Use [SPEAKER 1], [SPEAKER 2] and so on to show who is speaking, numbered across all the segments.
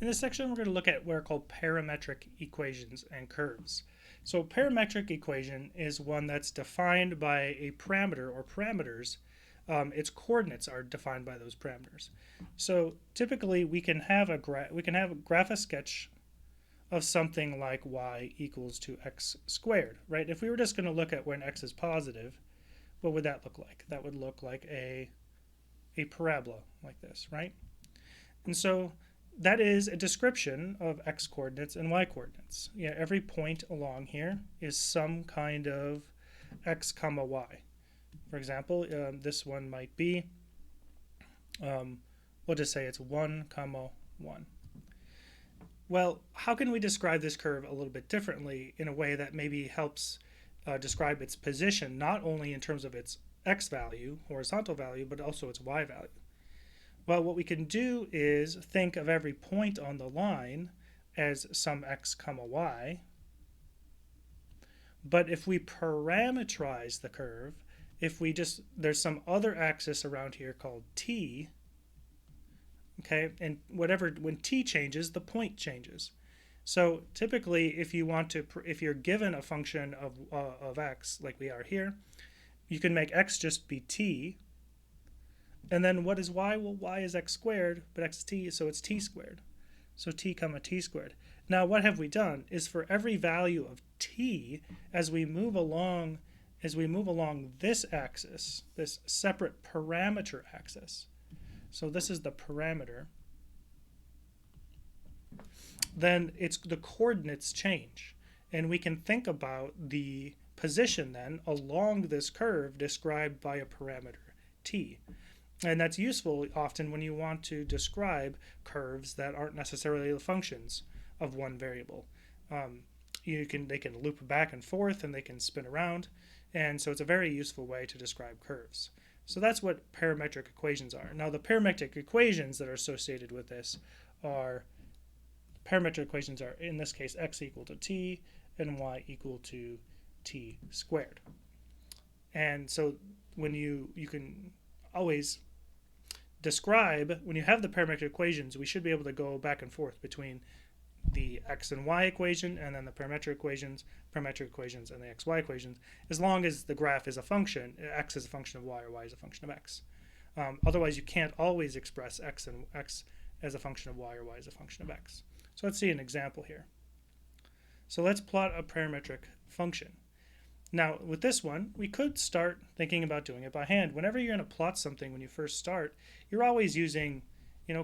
[SPEAKER 1] In this section, we're going to look at what are called parametric equations and curves. So a parametric equation is one that's defined by a parameter or parameters. Its coordinates are defined by those parameters. So typically, we can have a graph a sketch of something like y equals to x squared, right? If we were just going to look at when x is positive, what would that look like? That would look like a parabola like this, right? And so that is a description of x coordinates and y coordinates. Yeah, every point along here is some kind of x comma y. For example, this one might be, we'll just say it's 1 comma 1. Well, how can we describe this curve a little bit differently in a way that maybe helps describe its position, not only in terms of its x value, horizontal value, but also its y value? Well, what we can do is think of every point on the line as some x comma y. But if we parameterize the curve, there's some other axis around here called t, okay, and when t changes, the point changes. So typically, if you're given a function of x like we are here, you can make x just be t. And then what is y? Well, y is x squared, but x is t, so it's t squared. So t comma t squared. Now what have we done is for every value of t, as we move along this axis, this separate parameter axis, so this is the parameter, then the coordinates change. And we can think about the position then along this curve described by a parameter t. And that's useful often when you want to describe curves that aren't necessarily the functions of one variable. They can loop back and forth and they can spin around, and so it's a very useful way to describe curves. So that's what parametric equations are. Now the parametric equations that are associated with this are, in this case, x equal to t and y equal to t squared. And so when you can always describe, when you have the parametric equations, we should be able to go back and forth between the x and y equation and then the parametric equations, and the xy equations, as long as the graph is a function, x is a function of y or y is a function of x. Otherwise, you can't always express x as a function of y or y as a function of x. So let's see an example here. So let's plot a parametric function. Now, with this one, we could start thinking about doing it by hand. Whenever you're going to plot something when you first start, you're always using,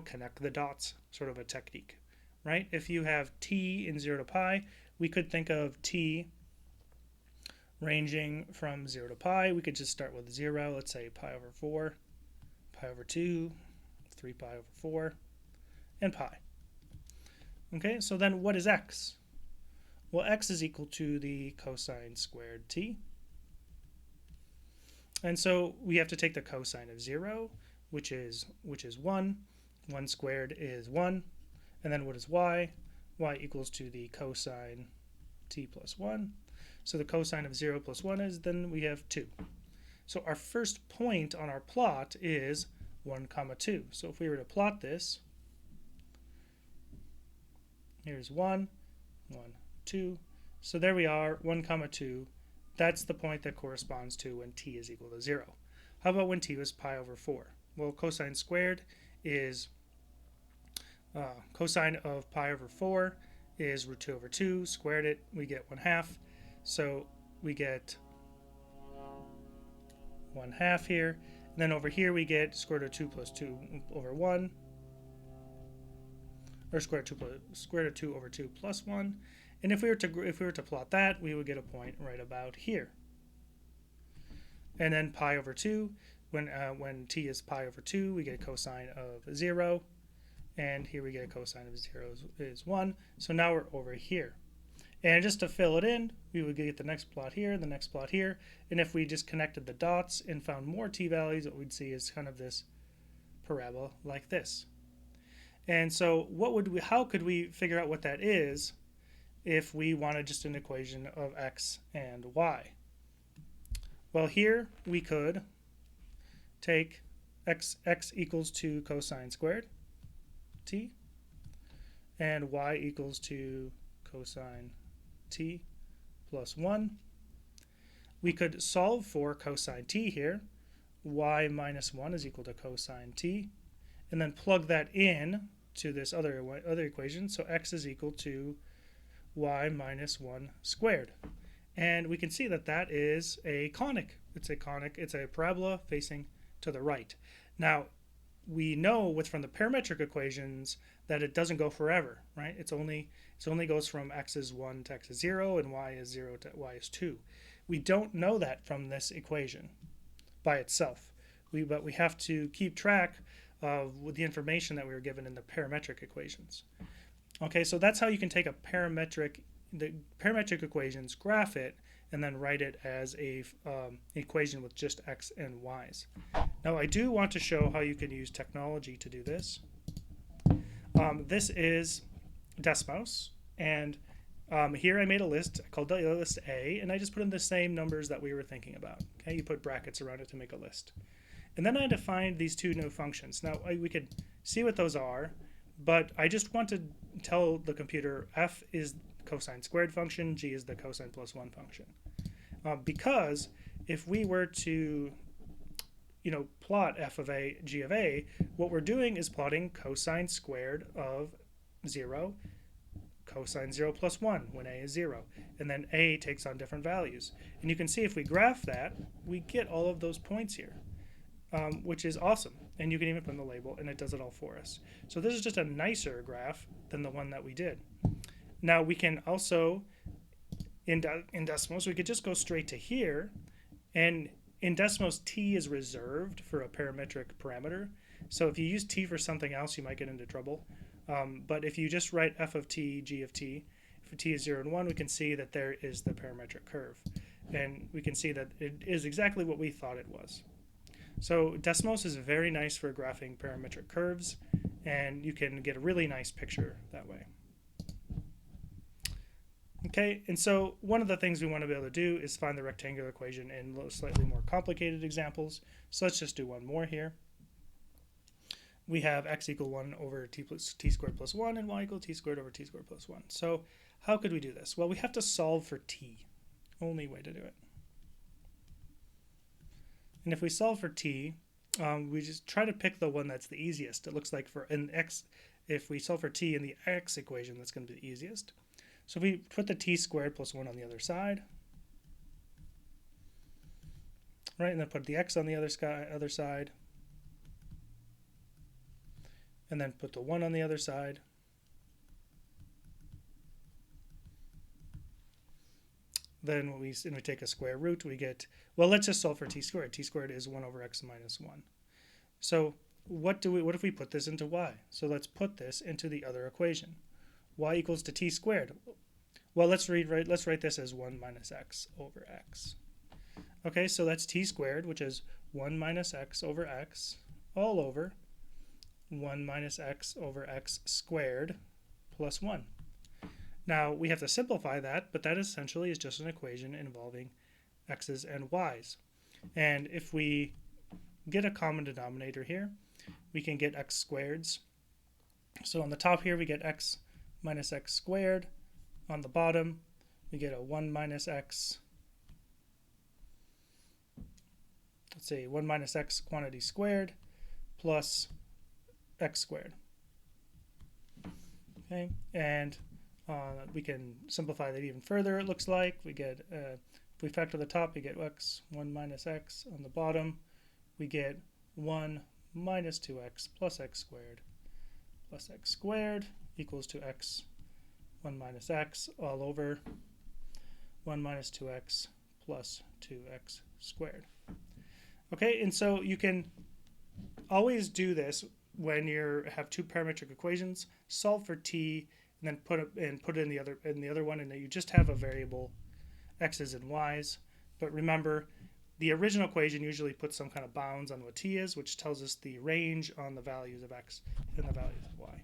[SPEAKER 1] connect the dots sort of a technique, right? If you have t in 0 to pi, we could think of t ranging from 0 to pi. We could just start with 0, let's say pi over 4, pi over 2, 3 pi over 4, and pi. Okay, so then what is x? Well, x is equal to the cosine squared t. And so we have to take the cosine of 0, which is 1. 1 squared is 1. And then what is y? Y equals to the cosine t plus 1. So the cosine of 0 plus 1 is, then we have 2. So our first point on our plot is 1 comma 2. So if we were to plot this, here's 1, 1, 2. So there we are, 1 comma 2. That's the point that corresponds to when t is equal to 0. How about when t was pi over 4? Well, cosine squared is, cosine of pi over 4 is root 2 over 2. Squared it, we get 1/2. So we get 1/2 here. And then over here we get square root of 2 plus 2 over 1. Or square root of 2 over 2 plus 1. And if we were to plot that, we would get a point right about here. And then pi over 2, when t is pi over 2, we get cosine of 0. And here we get a cosine of 0 is 1. So now we're over here. And just to fill it in, we would get the next plot here, the next plot here. And if we just connected the dots and found more t values, what we'd see is kind of this parabola like this. And so how could we figure out what that is if we wanted just an equation of x and y? Well, here we could take x equals to cosine squared t, and y equals to cosine t plus 1. We could solve for cosine t here. Y minus 1 is equal to cosine t. And then plug that in to this other equation. So x is equal to y minus 1 squared. And we can see that that is a conic. It's a parabola facing to the right. Now, we know from the parametric equations that it doesn't go forever, right? It only goes from x is 1 to x is 0 and y is 0 to y is 2. We don't know that from this equation by itself. But we have to keep track of the information that we were given in the parametric equations. Okay, so that's how you can take the parametric equations, graph it, and then write it as a equation with just x and y's. Now, I do want to show how you can use technology to do this. This is Desmos, and here I made a list. I called the list A, and I just put in the same numbers that we were thinking about. Okay, you put brackets around it to make a list. And then I defined these two new functions. Now, we could see what those are, but I just want to tell the computer f is cosine squared function, g is the cosine plus 1 function. Because if we were to plot f of a, g of a, what we're doing is plotting cosine squared of 0, cosine 0 plus 1 when a is 0. And then a takes on different values. And you can see if we graph that, we get all of those points here. Which is awesome. And you can even put in the label, and it does it all for us. So this is just a nicer graph than the one that we did. Now we can also, in Desmos, we could just go straight to here. And in Desmos, t is reserved for a parametric parameter. So if you use t for something else, you might get into trouble. But if you just write f of t, g of t, for t is 0 and 1, we can see that there is the parametric curve. And we can see that it is exactly what we thought it was. So Desmos is very nice for graphing parametric curves, and you can get a really nice picture that way. Okay, and so one of the things we want to be able to do is find the rectangular equation in slightly more complicated examples. So let's just do one more here. We have x equal 1 over t squared plus 1 and y equal t squared over t squared plus 1. So how could we do this? Well, we have to solve for t. Only way to do it. And if we solve for t, we just try to pick the one that's the easiest. It looks like for an x, if we solve for t in the x equation, that's going to be the easiest. So we put the t squared plus 1 on the other side, right, and then put the x on the other side, and then put the 1 on the other side. Then when we take a square root, we get, well, let's just solve for t squared. T squared is 1 over x minus 1. So what if we put this into y? So let's put this into the other equation. Y equals to t squared. Well, let's write this as 1 minus x over x. Okay, so that's t squared, which is 1 minus x over x, all over 1 minus x over x squared plus 1. Now, we have to simplify that, but that essentially is just an equation involving x's and y's. And if we get a common denominator here, we can get x squareds. So on the top here, we get x minus x squared. On the bottom, we get a 1 minus x, let's say 1 minus x quantity squared plus x squared. Okay, and we can simplify that even further. It looks like we get, if we factor the top, we get x 1 minus x. On the bottom, we get 1 minus 2x plus x squared equals to x 1 minus x all over 1 minus 2x plus 2x squared. Okay, and so you can always do this when you have two parametric equations, solve for t, and then put it in the other one, and then you just have a variable x's and y's. But remember, the original equation usually puts some kind of bounds on what t is, which tells us the range on the values of x and the values of y.